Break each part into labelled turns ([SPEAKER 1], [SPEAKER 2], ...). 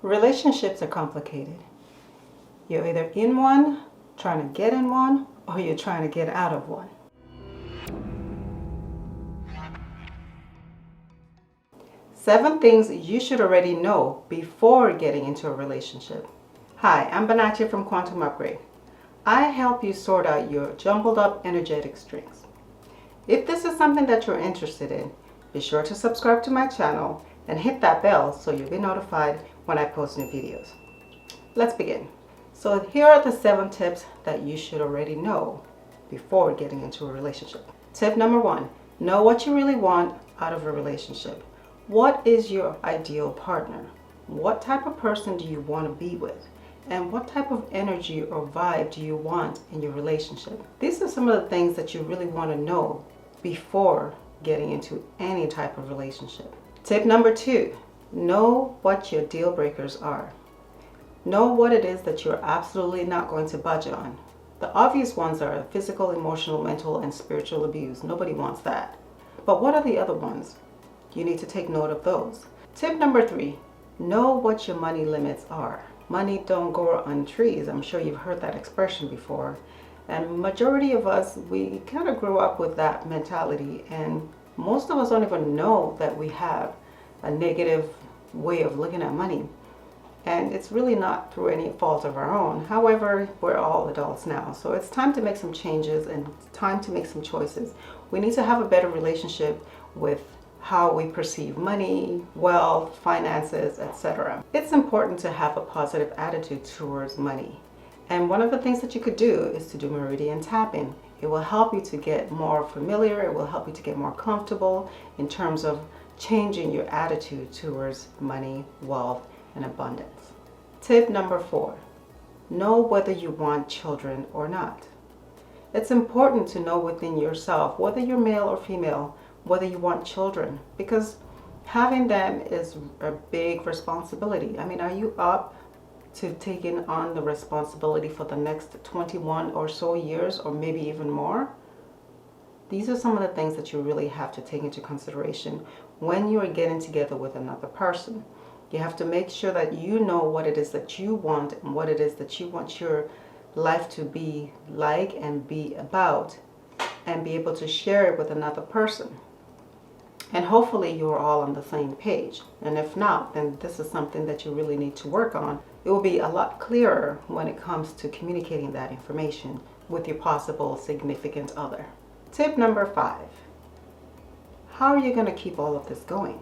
[SPEAKER 1] Relationships are complicated. You're either in one, trying to get in one, or you're trying to get out of one. Seven things you should already know before getting into a relationship. Hi, I'm Banachi from Quantum Upgrade. I help you sort out your jumbled up energetic strings. If this is something that you're interested in, be sure to subscribe to my channel and hit that bell so you'll be notified when I post new videos. Let's begin. So here are the 7 tips that you should already know before getting into a relationship. Tip number 1, know what you really want out of a relationship. What is your ideal partner? What type of person do you want to be with? And what type of energy or vibe do you want in your relationship? These are some of the things that you really want to know before getting into any type of relationship. Tip number 2, know what your deal breakers are. Know what it is that you're absolutely not going to budge on. The obvious ones are physical, emotional, mental, and spiritual abuse. Nobody wants that. But what are the other ones? You need to take note of those. Tip number 3, know what your money limits are. Money don't grow on trees. I'm sure you've heard that expression before. And majority of us, we kind of grew up with that mentality, and most of us don't even know that we have a negative way of looking at money. And it's really not through any fault of our own. However, we're all adults now, so it's time to make some changes and time to make some choices. We need to have a better relationship with how we perceive money, wealth, finances, etc. It's important to have a positive attitude towards money. And one of the things that you could do is to do Meridian Tapping. It will help you to get more familiar, it will help you to get more comfortable in terms of changing your attitude towards money, wealth, and abundance. Tip number 4, know whether you want children or not. It's important to know within yourself, whether you're male or female, whether you want children, because having them is a big responsibility. I mean, are you up to taking on the responsibility for the next 21 or so years, or maybe even more? These are some of the things that you really have to take into consideration when you are getting together with another person. You have to make sure that you know what it is that you want and what it is that you want your life to be like and be about, and be able to share it with another person. And hopefully you're all on the same page. And if not, then this is something that you really need to work on. It will be a lot clearer when it comes to communicating that information with your possible significant other. Tip number 5, how are you going to keep all of this going?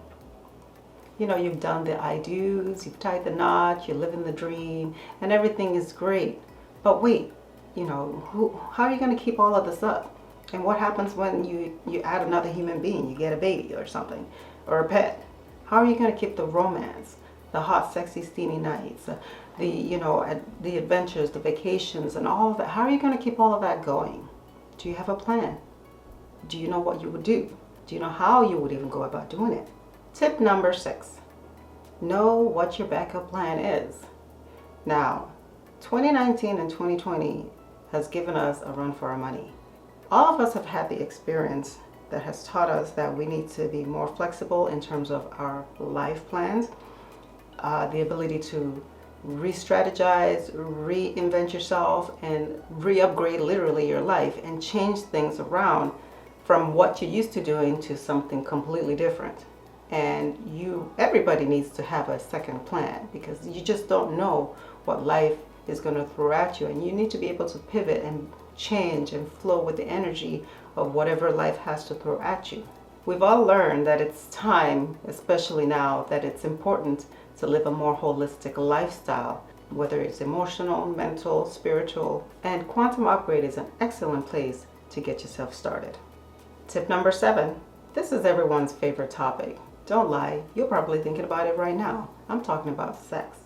[SPEAKER 1] You know, you've done the I do's, you've tied the knot, you're living the dream, and everything is great. But wait, you know, how are you going to keep all of this up? And what happens when you add another human being? You get a baby or something, or a pet. How are you going to keep the romance, the hot, sexy, steamy nights, the adventures, the vacations, and all of that? How are you going to keep all of that going? Do you have a plan? Do you know what you would do? Do you know how you would even go about doing it? Tip number 6, know what your backup plan is. Now, 2019 and 2020 has given us a run for our money. All of us have had the experience that has taught us that we need to be more flexible in terms of our life plans, the ability to re-strategize, reinvent yourself, and re-upgrade literally your life and change things around from what you're used to doing to something completely different. And everybody needs to have a second plan, because you just don't know what life is going to throw at you, and you need to be able to pivot and change and flow with the energy of whatever life has to throw at you. We've all learned that it's time, especially now, that it's important to live a more holistic lifestyle, whether it's emotional, mental, spiritual, and Quantum Upgrade is an excellent place to get yourself started. Tip number 7, this is everyone's favorite topic. Don't lie, you're probably thinking about it right now. I'm talking about sex.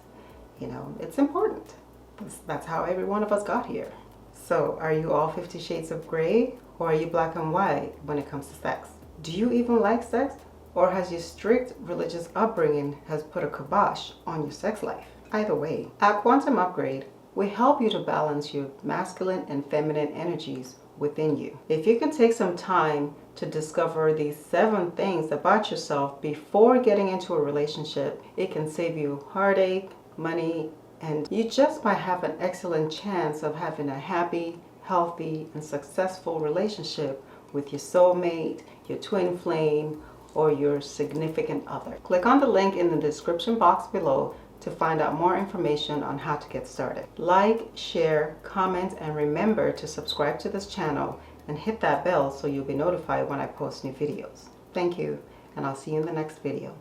[SPEAKER 1] You know, it's important. That's how every one of us got here. So are you all 50 shades of gray, or are you black and white when it comes to sex? Do you even like sex? Or has your strict religious upbringing has put a kibosh on your sex life? Either way, at Quantum Upgrade, we help you to balance your masculine and feminine energies within you. If you can take some time to discover these 7 things about yourself before getting into a relationship, it can save you heartache, money, and you just might have an excellent chance of having a happy, healthy, and successful relationship with your soulmate, your twin flame, or your significant other. Click on the link in the description box below to find out more information on how to get started. Like, share, comment, and remember to subscribe to this channel and hit that bell so you'll be notified when I post new videos. Thank you, and I'll see you in the next video.